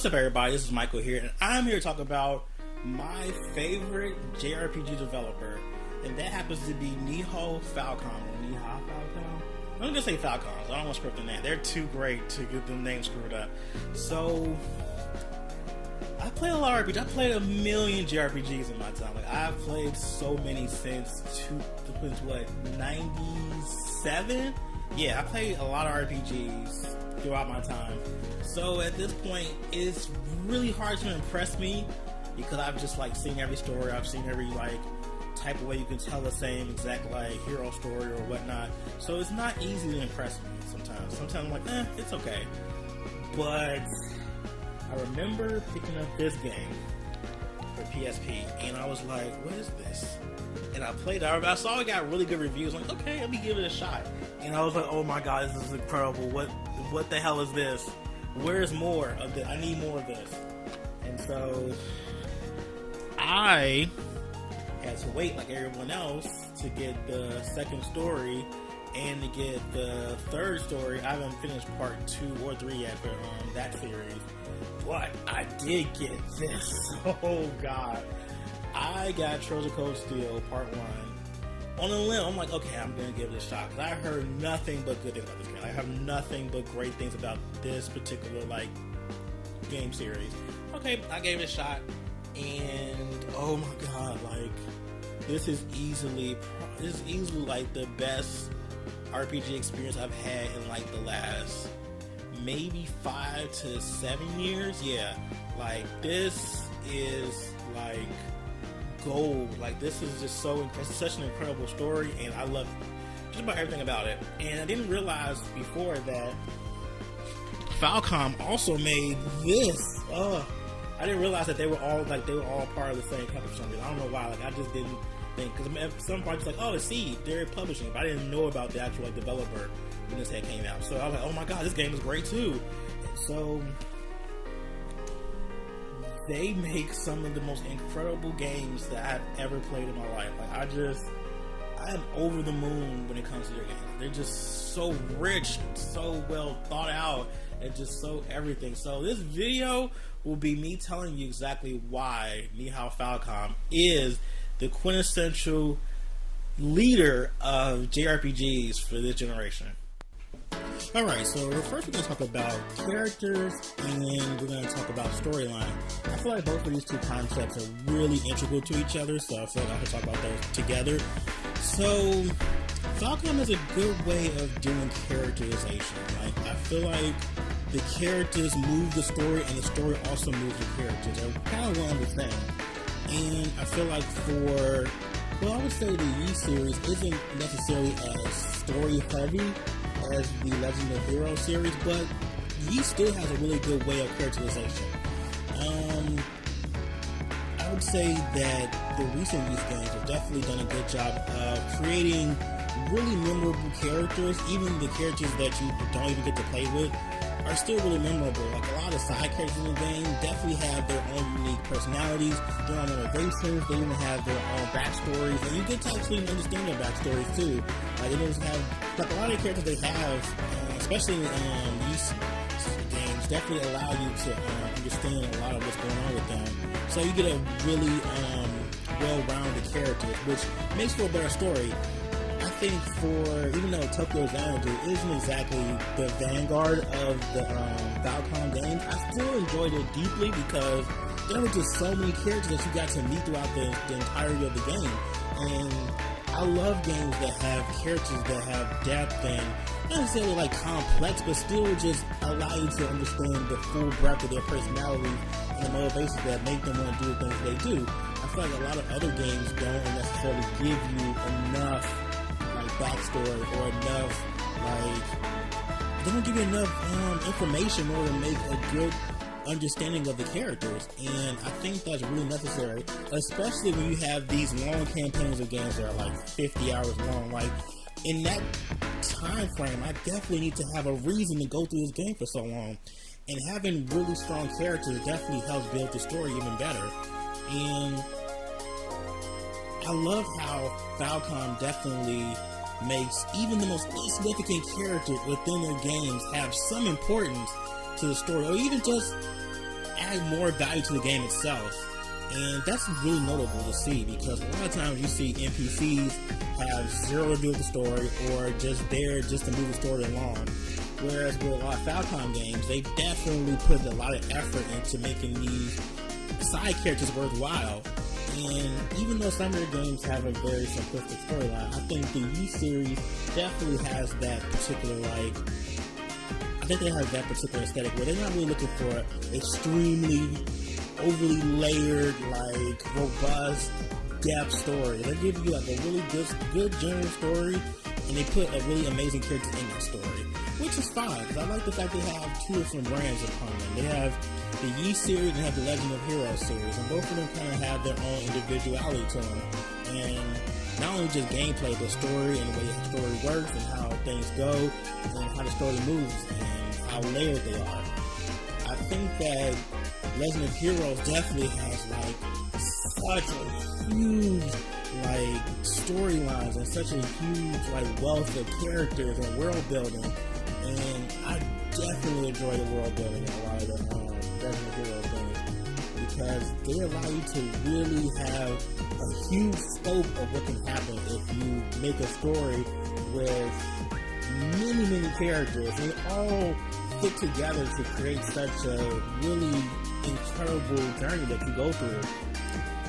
What's up, everybody? This is Michael here, and I'm here to talk about my favorite JRPG developer, and that happens to be Nihon Falcom. Nihon Falcom? I'm gonna say Falcom. I don't want to screw up the name. They're too great to get the name screwed up. So, I play a lot of RPGs. I played a million JRPGs in my time. Like, I've played so many since 97? Yeah, I played a lot of RPGs throughout my time. So at this point, it's really hard to impress me because I've just seen every story. I've seen every type of way you can tell the same exact hero story or whatnot. So it's not easy to impress me sometimes. Sometimes I'm like, it's okay. But I remember picking up this game for PSP, and I was like, what is this? And I played it. I saw it got really good reviews. Like, okay, let me give it a shot. And I was like, oh my god, this is incredible. What the hell is this? Where's more of this? I need more of this. And so I had to wait like everyone else to get the second story and to get the third story. I haven't finished part 2 or 3 yet for that series. But I did get this. Oh god. I got Trojan Code Steel Part 1 on a limb. I'm like, okay, I'm gonna give it a shot because I heard nothing but good things about this game. I have nothing but great things about this particular game series. Okay, I gave it a shot, and oh my god, this is easily the best RPG experience I've had in the last maybe 5 to 7 years. Yeah, this is gold. This is just it's such an incredible story, and I love just about everything about it. And I didn't realize before that Falcom also made this. I didn't realize that they were all part of the same company for some reason. I don't know why. I just didn't think, because some parts it's Seed, they're publishing, but I didn't know about the actual developer when this came out. So I was like, oh my god, this game is great too. And so they make some of the most incredible games that I've ever played in my life. I am over the moon when it comes to their games. They're just so rich, so well thought out, and just so everything. So this video will be me telling you exactly why Nihon Falcom is the quintessential leader of JRPGs for this generation. Alright, so first we're going to talk about characters, and then we're going to talk about storyline. I feel like both of these two concepts are really integral to each other, so I feel like I can talk about those together. So, Falcom is a good way of doing characterization. I feel like the characters move the story, and the story also moves the characters. They're kind of one and the same. And I feel like I would say the Yi series isn't necessarily as story heavy as the Legend of Heroes series, but Yi still has a really good way of characterization. I would say that the recent Yi games have definitely done a good job of creating really memorable characters. Even the characters that you don't even get to play with are still really memorable. A lot of side characters in the game definitely have their own unique personalities, their own motivations. They even have their own backstories, and you get to actually understand their backstories too. They just have a lot of characters they have, especially in these games, definitely allow you to understand a lot of what's going on with them. So you get a really well-rounded character, which makes for a better story. I think even though Tokyo Xanadu isn't exactly the vanguard of the Falcom games, I still enjoyed it deeply because there were just so many characters that you got to meet throughout the entirety of the game. And I love games that have characters that have depth and not necessarily complex, but still just allow you to understand the full breadth of their personalities and the motivations that make them want to do the things they do. I feel like a lot of other games don't necessarily give you enough backstory or enough they don't give you enough information in order to make a good understanding of the characters, and I think that's really necessary, especially when you have these long campaigns of games that are 50 hours long. In that time frame, I definitely need to have a reason to go through this game for so long, and having really strong characters definitely helps build the story even better. And I love how Falcom definitely makes even the most insignificant characters within their games have some importance to the story, or even just add more value to the game itself. And that's really notable to see, because a lot of times you see NPCs have zero to do with the story, or just there just to move the story along. Whereas with a lot of Falcom games, they definitely put a lot of effort into making these side characters worthwhile. And even though some of their games have a very simplistic storyline, I think the Yi series definitely has that particular, like, I think they have that particular aesthetic where they're not really looking for extremely overly layered, like, robust, depth story. They give you like a really good general story, and they put a really amazing characters in that story, which is fine, because I like the fact they have two different brands upon them. They have the Yi series and they have the Legend of Heroes series, and both of them kind of have their own individuality to them. And not only just gameplay, but story and the way the story works and how things go and how the story moves and how layered they are. I think that Legend of Heroes definitely has like such a huge like storylines and such a huge like wealth of characters and world building, and I definitely enjoy the world building in a lot of the Legend of Heroes games, because they allow you to really have a huge scope of what can happen if you make a story with many characters. They all fit together to create such a really incredible journey that you go through.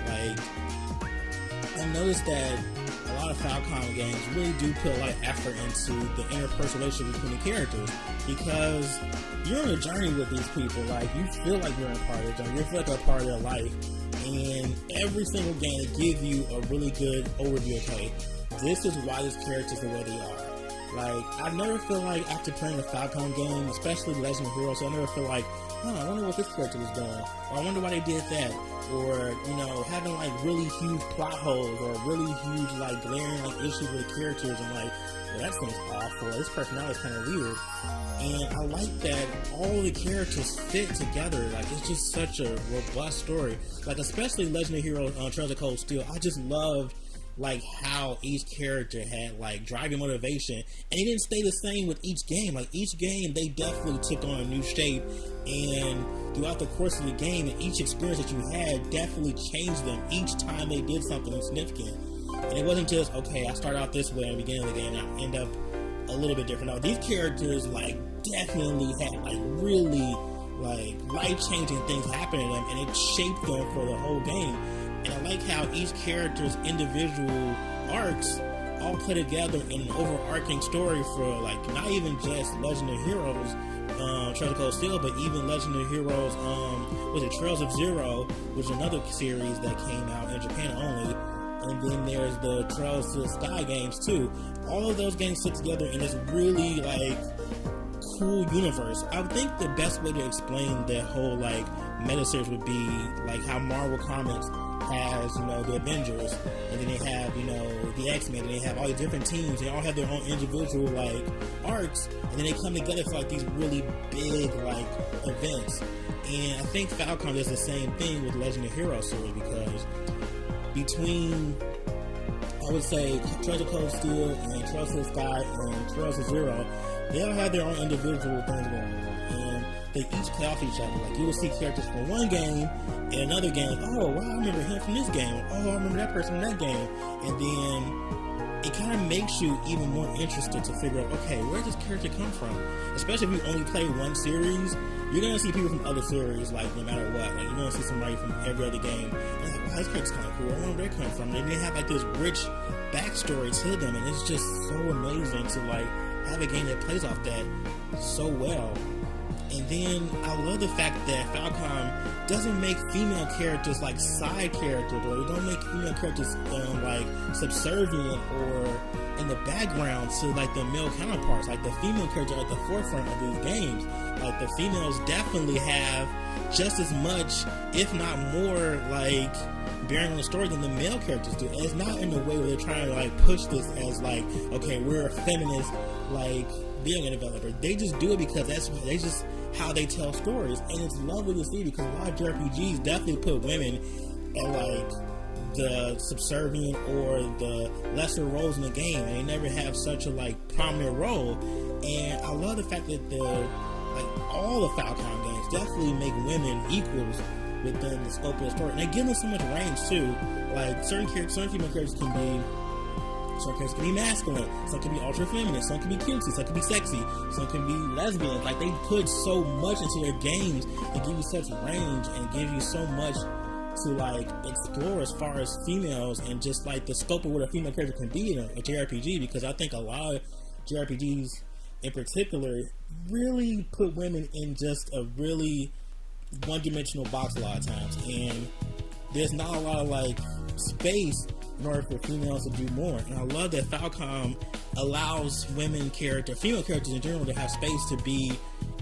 Like, I noticed that a lot of Falcom games really do put a lot of effort into the interpersonal relationship between the characters, because you're on a journey with these people. Like, you feel like you're in a part of their journey, you feel like a part of their life, and every single game they give you a really good overview. Okay, this is why this character's the way they are. Like, I never feel like after playing a Falcom game, especially Legend of Heroes, I never feel like, I wonder what this character was doing, or I wonder why they did that, or, you know, having like really huge plot holes, or really huge like glaring like issues with the characters, and like, well, that seems awful, this personality is kind of weird. And I like that all the characters fit together. Like, it's just such a robust story. Like, especially Legend of Heroes Trails of Cold Steel, I just loved like how each character had like driving motivation, and it didn't stay the same with each game. Like, each game they definitely took on a new shape, and throughout the course of the game and each experience that you had definitely changed them each time they did something significant. And it wasn't just, okay, I start out this way at the beginning of the game and I end up a little bit different. No, these characters like definitely had like really like life-changing things happen to them, and it shaped them for the whole game. And I like how each character's individual arcs all play together in an overarching story for, like, not even just Legend of Heroes, Trails of Cold Steel, but even Legend of Heroes, was it Trails of Zero, which is another series that came out in Japan only. And then there's the Trails to the Sky games too. All of those games sit together in this really, like, cool universe. I would think the best way to explain that whole, like, meta series would be like how Marvel Comics has, you know, the Avengers, and then they have, you know, the X-Men, and they have all these different teams. They all have their own individual like arcs, and then they come together for like these really big like events. And I think Falcom does the same thing with Legend of Heroes series, because between, I would say, Trails of Cold Steel and Trails to the Sky and Trails of Zero, they all have their own individual things going on, and they each play off each other. Like, you will see characters from one game in another game, like, oh wow, I remember him from this game, oh I remember that person from that game, and then it kind of makes you even more interested to figure out, okay, where does this character come from? Especially if you only play one series, you're gonna see people from other series, like, no matter what. Like, you're gonna see somebody from every other game, and like, wow, this character's kind of cool, I wonder where they come from. And they have like this rich backstory to them, and it's just so amazing to like have a game that plays off that so well. And then I love the fact that Falcom doesn't make female characters like side characters, or they don't make female characters like subservient or in the background to like the male counterparts. Like, the female characters are at the forefront of these games. Like, the females definitely have just as much, if not more, like bearing on the story than the male characters do. And it's not in the way where they're trying to like push this as like, okay, we're a feminist like video game developer. They just do it because they just how they tell stories, and it's lovely to see, because a lot of JRPGs definitely put women at like the subservient or the lesser roles in the game, and they never have such a like prominent role. And I love the fact that the like all the Falcom games definitely make women equals within the scope of the story, and they give them so much range too. Like certain female characters can be masculine, some can be ultra feminine, some can be cutesy, some can be sexy, some can be lesbian. Like they put so much into their games and give you such range and give you so much to like explore as far as females and just like the scope of what a female character can be in a JRPG, because I think a lot of JRPGs in particular really put women in just a really one-dimensional box a lot of times, and there's not a lot of like space in order for females to do more. And I love that Falcom allows female characters in general, to have space to be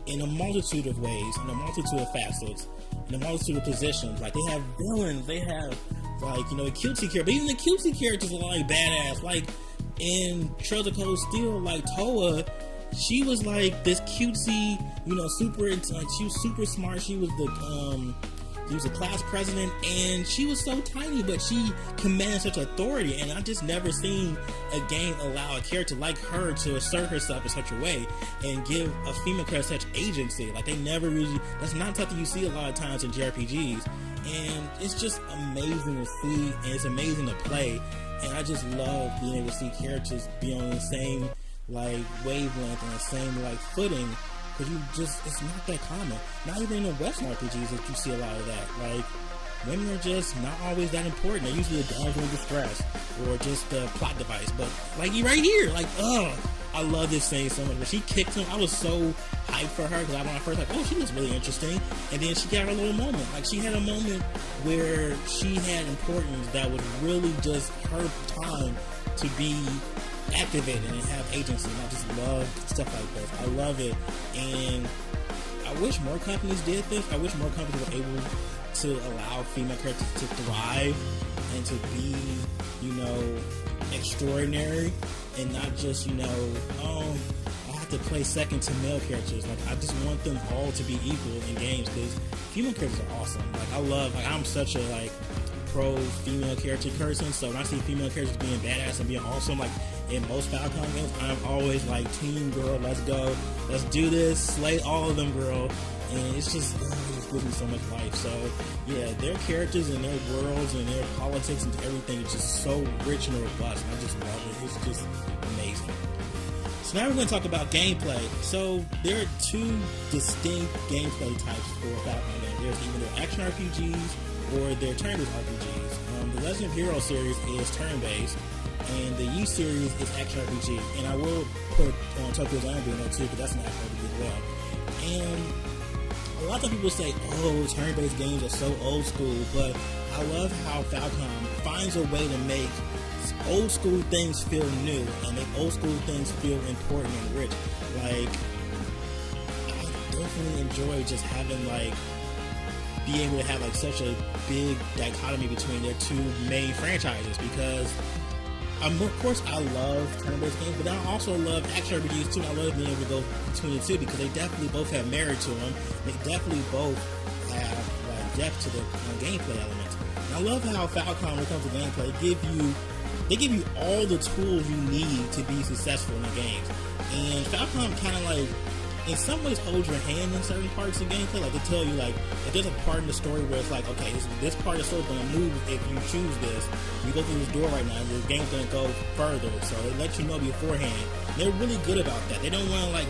in a multitude of ways, in a multitude of facets, in a multitude of positions. Like they have villains, they have like, you know, a cutesy character, but even the cutesy characters are like badass. Like in Trails of Cold Steel, like Toa, she was like this cutesy, you know, she was super smart. She was a class president, and she was so tiny, but she commanded such authority. And I just never seen a game allow a character like her to assert herself in such a way and give a female character such agency. Like they never really, that's not something you see a lot of times in JRPGs, and it's just amazing to see, and it's amazing to play. And I just love being able to see characters be on the same like wavelength and the same like footing, because it's not that common. Not even in the Western RPGs that you see a lot of that. Like women are just not always that important. They're usually a damsel in distress or just a plot device. But like right here, like I love this scene so much. When she kicked him, I was so hyped for her, because when I first like, oh, she looks really interesting, and then she got her little moment. Like she had a moment where she had importance that was really just her time to be activated and have agency, and I just love stuff like this. I love it, and I wish more companies did this. I wish more companies were able to allow female characters to thrive and to be, you know, extraordinary, and not just, you know, oh, I have to play second to male characters. Like I just want them all to be equal in games, because female characters are awesome. Like I'm such a like pro female character person, so when I see female characters being badass and being awesome, like in most Falcom games, I'm always like, team girl, let's go, let's do this, slay all of them, girl. And it just gives me so much life. So yeah, their characters and their worlds and their politics and everything is just so rich and robust, and I just love it. It's just amazing. So now we're going to talk about gameplay. So there are two distinct gameplay types for Falcom games. There's either their action RPGs or their turn-based RPGs. The Legend of Heroes series is turn-based, and the U series is action RPG. And I will put Tokyo's Iron Being there too, because that's an action RPG as well. And a lot of people say, oh, turn-based games are so old school, but I love how Falcom finds a way to make old school things feel new and make old school things feel important and rich. Like, I definitely enjoy just having like being able to have like such a big dichotomy between their two main franchises, because of course I love turn-based games, but I also love action RPGs too, and I love being able to go between the two, because they definitely both have merit to them. They definitely both have like depth to their gameplay elements. And I love how Falcom, when it comes to gameplay, they give you all the tools you need to be successful in the games. And Falcom kind of like, in some ways, holds your hand in certain parts of gameplay. Like they tell you, like, if there's a part in the story where it's like, okay, this part of the story is going to move if you choose this. You go through this door right now, and the game's going to go further. So it lets you know beforehand. They're really good about that. They don't want to like,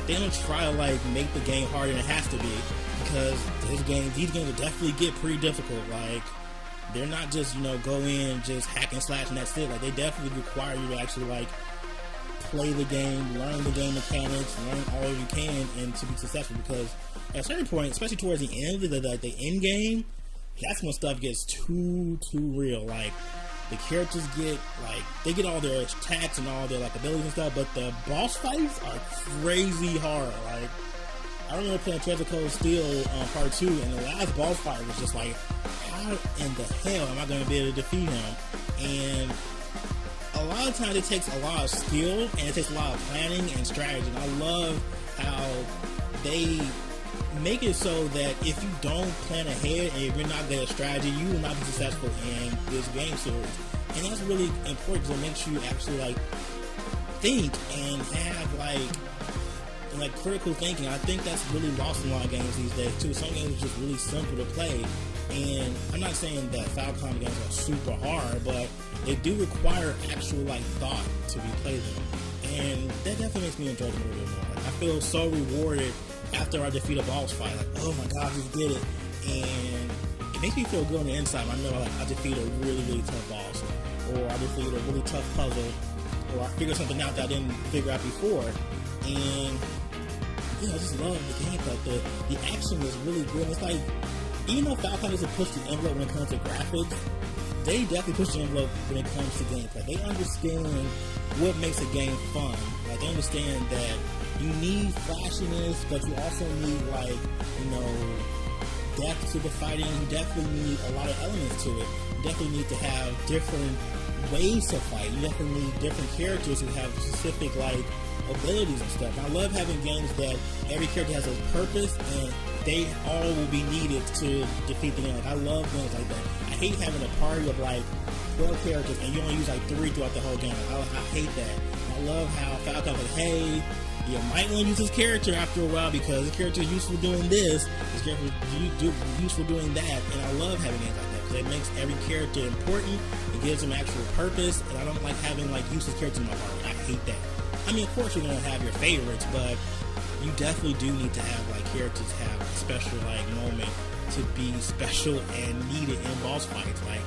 they don't try to like make the game harder than it has to be, because these games will definitely get pretty difficult. Like, they're not just, you know, go in, just hack and slash and that's it. Like, they definitely require you to actually like play the game, learn the game mechanics, learn all you can, and to be successful. Because at a certain point, especially towards the end of the end game, that's when stuff gets too real. Like, the characters get like, they get all their attacks and all their like abilities and stuff, but the boss fights are crazy hard. Like, I remember playing Trails of Cold Steel part 2, and the last boss fight was just like, how in the hell am I going to be able to defeat him? And a lot of times it takes a lot of skill, and it takes a lot of planning and strategy. And I love how they make it so that if you don't plan ahead and if you're not good at strategy, you will not be successful in this game series. And that's really important, because it makes you actually like think and have like and like critical thinking. I think that's really lost in a lot of games these days too. Some games are just really simple to play, and I'm not saying that Falcom games are super hard, but they do require actual like thought to replay them, and that definitely makes me enjoy them a little bit more. Like, I feel so rewarded after I defeat a boss fight. Like, oh my god, I just did it, and it makes me feel good on the inside. I know like I defeat a really, really tough boss, or I defeat a really tough puzzle, or I figured something out that I didn't figure out before. And yeah, I just love the gameplay. The action is really good. It's like, even though Falcom doesn't push the envelope when it comes to graphics, they definitely push the envelope when it comes to gameplay. They understand what makes a game fun. Like, they understand that you need flashiness, but you also need, like, you know, depth to the fighting. You definitely need a lot of elements to it. You definitely need to have different ways to fight. You definitely need different characters who have specific, like, abilities and stuff. And I love having games that every character has a purpose and they all will be needed to defeat the game. Like, I love games like that. I hate having a party of like 12 characters and you only use like 3 throughout the whole game. I hate that. I love how Falcom like, hey, you might want to use this character after a while because this character is useful doing this character is useful doing that. And I love having games like that because it makes every character important. It gives them actual purpose, and I don't like having like useless characters in my party. I hate that. I mean, of course you're gonna have your favorites, but you definitely do need to have like characters have a special like moment to be special and needed in boss fights. Like,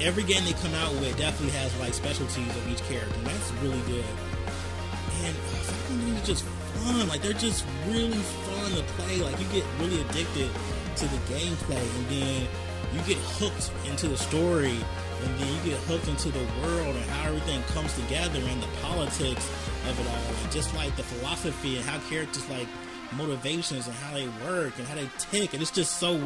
every game they come out with definitely has like specialties of each character, and that's really good. And Falcom games are just fun. Like, they're just really fun to play. Like, you get really addicted to the gameplay, and then you get hooked into the story, and then you get hooked into the world and how everything comes together and the politics of it all, and just like the philosophy and how characters like motivations and how they work and how they tick, and it's just so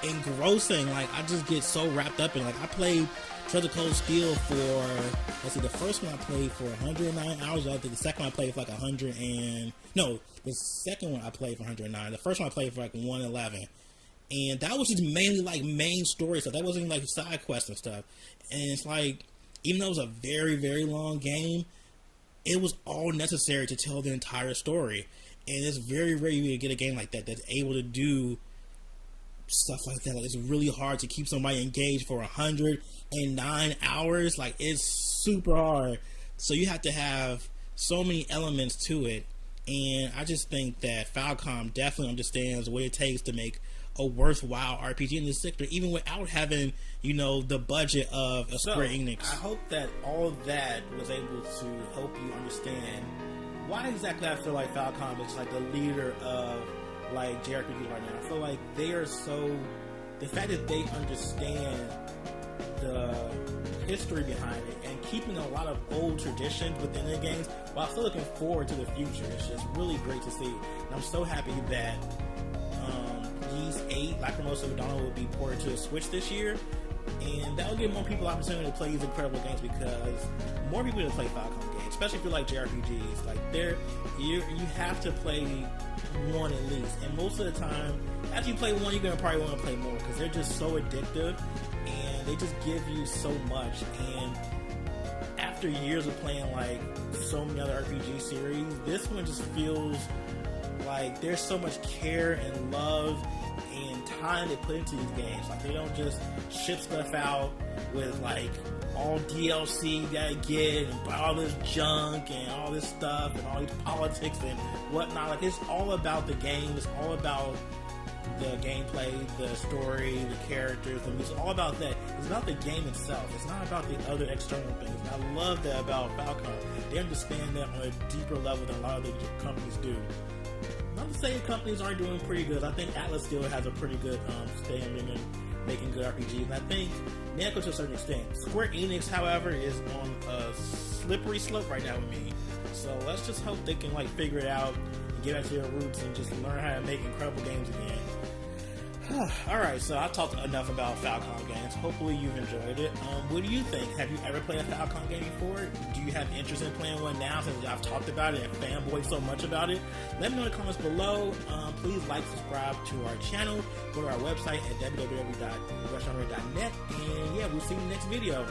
engrossing. Like, I just get so wrapped up in it. Like, I played Treasure Cold Steel for, let's see, the first one I played for 109 hours. I think the second one I played for like the second one I played for 109. The first one I played for like 111. And that was just mainly like main story stuff. That wasn't like side quests and stuff. And it's like, even though it was a very, very long game, it was all necessary to tell the entire story. And it's very rare you to get a game like that that's able to do stuff like that. Like, it's really hard to keep somebody engaged for 109 hours. Like, it's super hard. So you have to have so many elements to it. And I just think that Falcom definitely understands what it takes to make a worthwhile RPG in this sector, even without having, you know, the budget of a Square Enix. I hope that all of that was able to help you understand why exactly I feel like Falcom is like the leader of like JRPG right now. I feel like they are so, the fact that they understand the history behind it and keeping a lot of old traditions within their games while still looking forward to the future. It's just really great to see. And I'm so happy that Ys 8, Lacrimosa Madonna, will be ported to the Switch this year, and that will give more people opportunity to play these incredible games, because more people will play Falcom games, especially if you like JRPGs. Like, you have to play one at least, and most of the time, after you play one, you're gonna probably want to play more because they're just so addictive, and they just give you so much. And after years of playing like so many other RPG series, this one just feels like there's so much care and love and time they put into these games. Like, they don't just ship stuff out with like all DLC you gotta get and buy all this junk and all this stuff and all these politics and whatnot. Like, it's all about the game. It's all about the gameplay, the story, the characters, the music. All about that. It's about the game itself. It's not about the other external things. And I love that about Falcom. They understand that on a deeper level than a lot of the companies do. Not to say companies aren't doing pretty good. I think Atlas still has a pretty good stand in making good RPGs. And I think Namco to a certain extent. Square Enix, however, is on a slippery slope right now with me. So let's just hope they can like figure it out and get back to their roots and just learn how to make incredible games again. Alright, so I talked enough about Falcom games. Hopefully you've enjoyed it. What do you think? Have you ever played a Falcom game before? Do you have interest in playing one now since I've talked about it and fanboyed so much about it? Let me know in the comments below. Please like, subscribe to our channel. Go to our website at www.rushdownradio.net. And yeah, we'll see you in the next video.